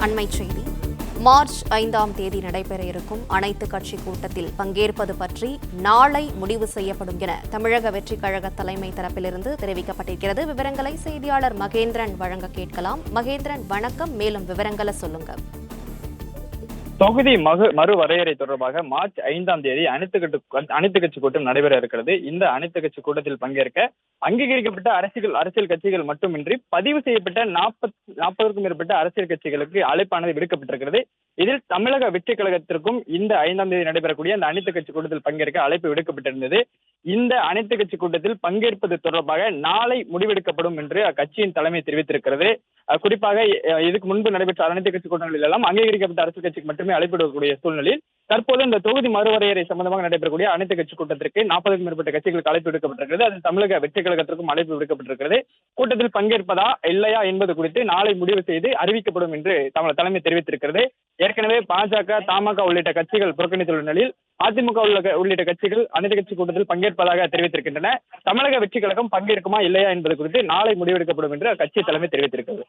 அண்மைச் செய்தி. மார்ச் 5ஆம் தேதி நடைபெற இருக்கும் அனைத்து கட்சி கூட்டத்தில் பங்கேற்பது பற்றி நாளை முடிவு செய்யப்படும் என தமிழக வெற்றிக் கழக தலைமை தரப்பிலிருந்து தெரிவிக்கப்பட்டிருக்கிறது. விவரங்களை செய்தியாளர் மகேந்திரன் வழங்க கேட்கலாம். மகேந்திரன், வணக்கம். மேலும் விவரங்களை சொல்லுங்க. தொகுதி மறுவரையறை தொடர்பாக மார்ச் 5ஆம் தேதி அனைத்து கட்சி கூட்டம் நடைபெற இருக்கிறது. இந்த அனைத்து கட்சி கூட்டத்தில் பங்கேற்க அங்கீகரிக்கப்பட்ட அரசியல் கட்சிகள் மட்டுமின்றி பதிவு செய்யப்பட்ட 40க்கும் மேற்பட்ட அரசியல் கட்சிகளுக்கு அழைப்பானது விடுக்கப்பட்டிருக்கிறது. இதில் தமிழக வெற்றிக் கழகத்திற்கும் இந்த 5ஆம் தேதி நடைபெறக்கூடிய அந்த அனைத்து கட்சி கூட்டத்தில் பங்கேற்க அழைப்பு விடுக்கப்பட்டிருந்தது. இந்த அனைத்து கட்சி கூட்டத்தில் பங்கேற்பது தொடர்பாக நாளை முடிவெடுக்கப்படும் என்று அக்கட்சியின் தலைமை தெரிவித்திருக்கிறது. குறிப்பாக இதுக்கு முன்பு நடைபெற்ற அனைத்து கட்சி கூட்டங்களில் எல்லாம் அங்கீகரிக்கப்பட்ட அரசியல் கட்சிக்கு மட்டுமே அழைப்பிடக்கூடிய சூழ்நிலையில் தற்போது இந்த தொகுதி மறுவரையறை சம்பந்தமாக நடைபெறக்கூடிய அனைத்து கட்சி கூட்டத்திற்கு 40க்கும் மேற்பட்ட கட்சிகளுக்கு அழைப்பு விடுக்கப்பட்டிருக்கிறது. அதில் தமிழக வெற்றிக் கழகத்திற்கும் அழைப்பு விடுக்கப்பட்டிருக்கிறது. கூட்டத்தில் பங்கேற்பதா இல்லையா என்பது குறித்து நாளை முடிவு செய்து அறிவிக்கப்படும் என்று தலைமை தெரிவித்திருக்கிறது. ஏற்கனவே பாஜக, தமாக உள்ளிட்ட கட்சிகள் புறக்கணித்துள்ள நிலையில் அதிமுக உள்ளிட்ட கட்சிகள் அனைத்து கட்சி கூட்டத்தில் பங்கேற்பதாக தெரிவித்திருக்கின்றன. தமிழக வெற்றிக் கழகம் பங்கேற்குமா இல்லையா என்பது குறித்து நாளை முடிவெடுக்கப்படும் என்று கட்சி தலைமை தெரிவித்திருக்கிறது.